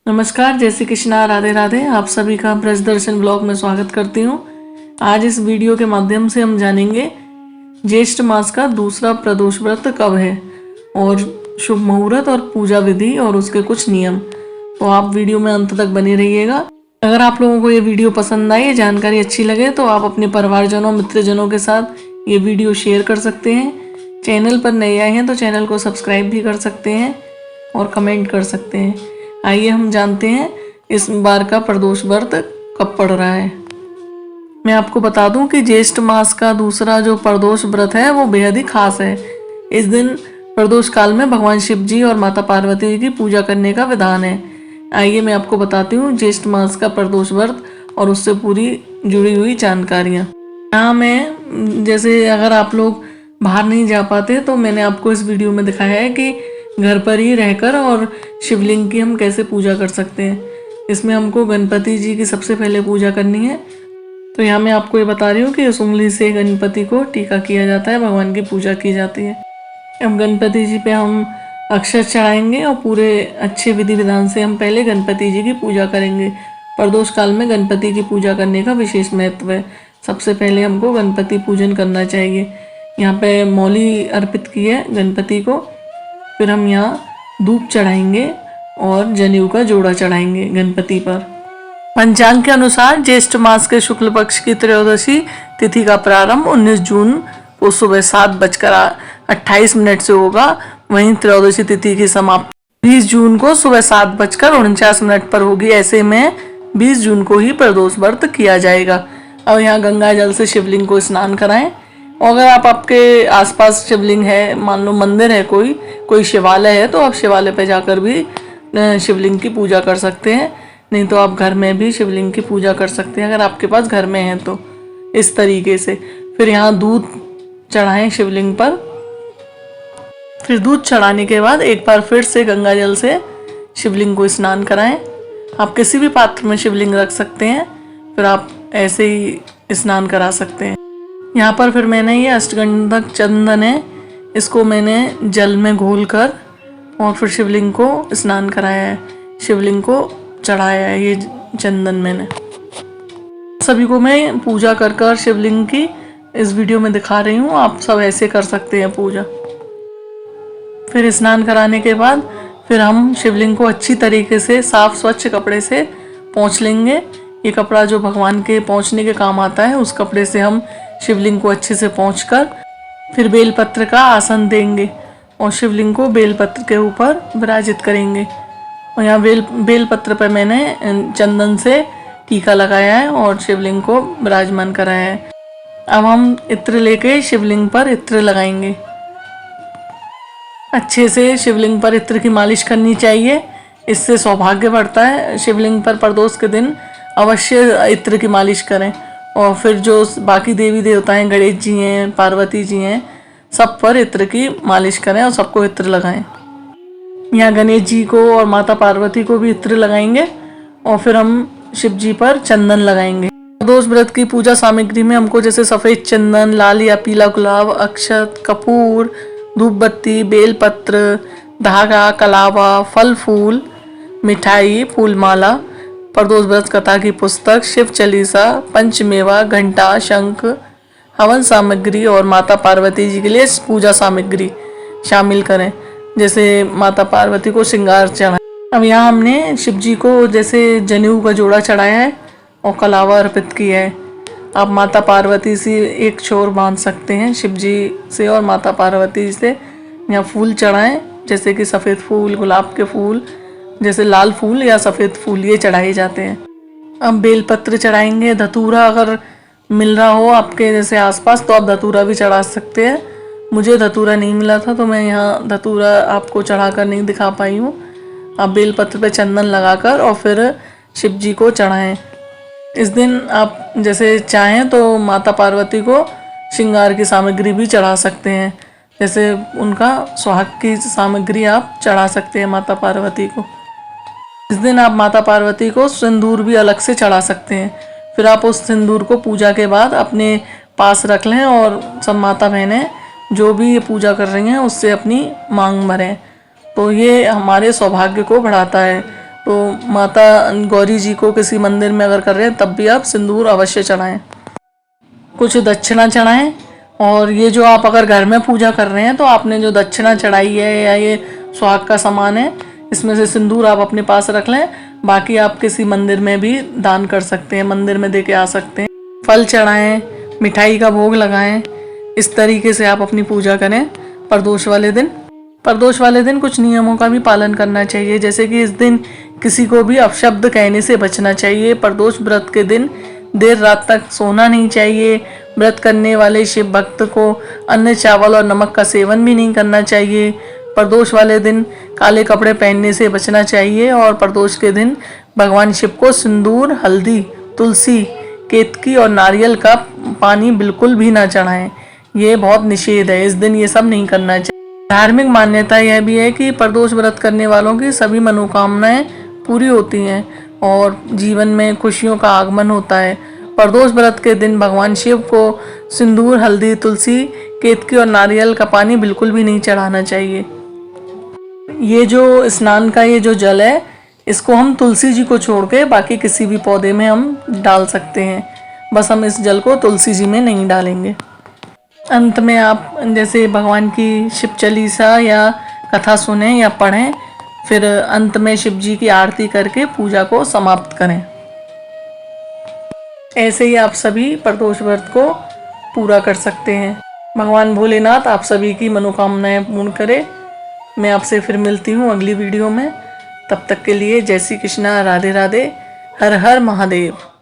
नमस्कार, जय श्री कृष्णा, राधे राधे। आप सभी का ब्रज दर्शन ब्लॉग में स्वागत करती हूँ। आज इस वीडियो के माध्यम से हम जानेंगे ज्येष्ठ मास का दूसरा प्रदोष व्रत कब है और शुभ मुहूर्त और पूजा विधि और उसके कुछ नियम। तो आप वीडियो में अंत तक बने रहिएगा। अगर आप लोगों को ये वीडियो पसंद आई, जानकारी अच्छी लगे तो आप अपने परिवारजनों मित्रजनों के साथ ये वीडियो शेयर कर सकते हैं। चैनल पर नए आए हैं तो चैनल को सब्सक्राइब भी कर सकते हैं और कमेंट कर सकते हैं। आइए हम जानते हैं इस बार का प्रदोष व्रत कब पड़ रहा है। मैं आपको बता दूं कि ज्येष्ठ मास का दूसरा जो प्रदोष व्रत है वो बेहद ही खास है। इस दिन प्रदोष काल में भगवान शिव जी और माता पार्वती जी की पूजा करने का विधान है। आइए मैं आपको बताती हूँ ज्येष्ठ मास का प्रदोष व्रत और उससे पूरी जुड़ी हुई जानकारियाँ। यहाँ मैं जैसे अगर आप लोग बाहर नहीं जा पाते तो मैंने आपको इस वीडियो में दिखाया है कि घर पर ही रहकर और शिवलिंग की हम कैसे पूजा कर सकते हैं। इसमें हमको गणपति जी की सबसे पहले पूजा करनी है। तो यहाँ मैं आपको ये बता रही हूँ कि उस उंगली से गणपति को टीका किया जाता है, भगवान की पूजा की जाती है। अब गणपति जी पे हम अक्षत चढ़ाएंगे और पूरे अच्छे विधि विधान से हम पहले गणपति जी की पूजा करेंगे। प्रदोष काल में गणपति की पूजा करने का विशेष महत्व है। सबसे पहले हमको गणपति पूजन करना चाहिए। यहाँ पे मौली अर्पित की है गणपति को। फिर हम यहाँ धूप चढ़ाएंगे और जनेऊ का जोड़ा चढ़ाएंगे गणपति पर। पंचांग के अनुसार ज्येष्ठ मास के शुक्ल पक्ष की त्रयोदशी तिथि का प्रारंभ 19 जून को सुबह 7:28 से होगा। वहीं त्रयोदशी तिथि की समाप्ति 20 जून को सुबह 7:49 पर होगी। ऐसे में 20 जून को ही प्रदोष व्रत किया जाएगा। अब यहाँ गंगा जल से शिवलिंग को स्नान कराएं। और अगर आपके आसपास शिवलिंग है, मान लो मंदिर है, कोई शिवालय है, तो आप शिवालय पे जाकर भी शिवलिंग की पूजा कर सकते हैं। नहीं तो आप घर में भी शिवलिंग की पूजा कर सकते हैं अगर आपके पास घर में है तो। इस तरीके से फिर यहाँ दूध चढ़ाएं शिवलिंग पर। फिर दूध चढ़ाने के बाद एक बार फिर से गंगा जल से शिवलिंग को स्नान कराएं। आप किसी भी पात्र में शिवलिंग रख सकते हैं, फिर आप ऐसे ही स्नान करा सकते हैं। यहाँ पर फिर मैंने ये अष्टगंधक चंदन है, इसको मैंने जल में घोल कर और फिर शिवलिंग को स्नान कराया है, शिवलिंग को चढ़ाया है ये चंदन मैंने। सभी को मैं पूजा कर कर शिवलिंग की इस वीडियो में दिखा रही हूँ। आप सब ऐसे कर सकते हैं पूजा। फिर स्नान कराने के बाद फिर हम शिवलिंग को अच्छी तरीके से साफ स्वच्छ कपड़े से पोंछ लेंगे। ये कपड़ा जो भगवान के पोंछने के काम आता है, उस कपड़े से हम शिवलिंग को अच्छे से पोंछकर फिर बेलपत्र का आसन देंगे और शिवलिंग को बेलपत्र के ऊपर विराजित करेंगे। और यहाँ बेलपत्र पर मैंने चंदन से टीका लगाया है और शिवलिंग को विराजमान कराया है। अब हम इत्र लेके शिवलिंग पर इत्र लगाएंगे। अच्छे से शिवलिंग पर इत्र की मालिश करनी चाहिए, इससे सौभाग्य बढ़ता है। शिवलिंग पर प्रदोष के दिन अवश्य इत्र की मालिश करें। और फिर जो बाकी देवी देवता हैं, गणेश जी हैं, पार्वती जी हैं, सब पर इत्र की मालिश करें और सबको इत्र लगाएं। यहाँ गणेश जी को और माता पार्वती को भी इत्र लगाएंगे और फिर हम शिव जी पर चंदन लगाएंगे। प्रदोष व्रत की पूजा सामग्री में हमको जैसे सफ़ेद चंदन, लाल या पीला गुलाब, अक्षत, कपूर, धूप बत्ती, बेलपत्र, धागा, कलावा, फल फूल, मिठाई, फूलमाला, प्रदोष व्रत कथा की पुस्तक, शिव चालीसा, पंचमेवा, घंटा, शंख, हवन सामग्री और माता पार्वती जी के लिए पूजा सामग्री शामिल करें। जैसे माता पार्वती को श्रृंगार चढ़ाएं। अब यहाँ हमने शिव जी को जैसे जनेऊ का जोड़ा चढ़ाया है और कलावा अर्पित किया है। आप माता पार्वती से एक छोर बांध सकते हैं शिव जी से और माता पार्वती से। यहाँ फूल चढ़ाएं, जैसे कि सफ़ेद फूल, गुलाब के फूल, जैसे लाल फूल या सफ़ेद फूल, ये चढ़ाए जाते हैं। अब बेलपत्र चढ़ाएंगे। धतूरा अगर मिल रहा हो आपके जैसे आसपास तो आप धतूरा भी चढ़ा सकते हैं। मुझे धतूरा नहीं मिला था तो मैं यहाँ धतूरा आपको चढ़ाकर नहीं दिखा पाई हूँ। आप बेलपत्र पे चंदन लगाकर और फिर शिव जी को चढ़ाएं। इस दिन आप जैसे चाहें तो माता पार्वती को श्रृंगार की सामग्री भी चढ़ा सकते हैं। जैसे उनका सुहाग की सामग्री आप चढ़ा सकते हैं माता पार्वती को। इस दिन आप माता पार्वती को सिंदूर भी अलग से चढ़ा सकते हैं। फिर आप उस सिंदूर को पूजा के बाद अपने पास रख लें और सब माता बहनें जो भी ये पूजा कर रही हैं उससे अपनी मांग भरें। तो ये हमारे सौभाग्य को बढ़ाता है तो माता गौरी जी को किसी मंदिर में अगर कर रहे हैं तब भी आप सिंदूर अवश्य चढ़ाएं। कुछ दक्षिणा चढ़ाएं। और ये जो आप अगर घर में पूजा कर रहे हैं तो आपने जो दक्षिणा चढ़ाई है या ये सुहाग का सामान है, इसमें से सिंदूर आप अपने पास रख लें। बाकी आप किसी मंदिर में भी दान कर सकते हैं, मंदिर में दे के आ सकते हैं। फल चढ़ाएं, मिठाई का भोग लगाएं। इस तरीके से आप अपनी पूजा करें प्रदोष वाले दिन। प्रदोष वाले दिन कुछ नियमों का भी पालन करना चाहिए, जैसे कि इस दिन किसी को भी अपशब्द कहने से बचना चाहिए। प्रदोष व्रत के दिन देर रात तक सोना नहीं चाहिए। व्रत करने वाले शिव भक्त को अन्न, चावल और नमक का सेवन भी नहीं करना चाहिए। प्रदोष वाले दिन काले कपड़े पहनने से बचना चाहिए। और प्रदोष के दिन भगवान शिव को सिंदूर, हल्दी, तुलसी, केतकी और नारियल का पानी बिल्कुल भी ना चढ़ाएं। ये बहुत निषेध है, इस दिन ये सब नहीं करना चाहिए। धार्मिक मान्यता यह भी है कि प्रदोष व्रत करने वालों की सभी मनोकामनाएं पूरी होती हैं और जीवन में खुशियों का आगमन होता है। प्रदोष व्रत के दिन भगवान शिव को सिंदूर, हल्दी, तुलसी, केतकी और नारियल का पानी बिल्कुल भी नहीं चढ़ाना चाहिए। ये जो स्नान का ये जो जल है, इसको हम तुलसी जी को छोड़ के बाकी किसी भी पौधे में हम डाल सकते हैं। बस हम इस जल को तुलसी जी में नहीं डालेंगे। अंत में आप जैसे भगवान की शिव चालीसा या कथा सुने या पढ़ें, फिर अंत में शिव जी की आरती करके पूजा को समाप्त करें। ऐसे ही आप सभी प्रदोष व्रत को पूरा कर सकते हैं। भगवान भोलेनाथ आप सभी की मनोकामनाएं पूर्ण करे। मैं आपसे फिर मिलती हूँ अगली वीडियो में। तब तक के लिए जय श्री कृष्णा, राधे राधे, हर हर महादेव।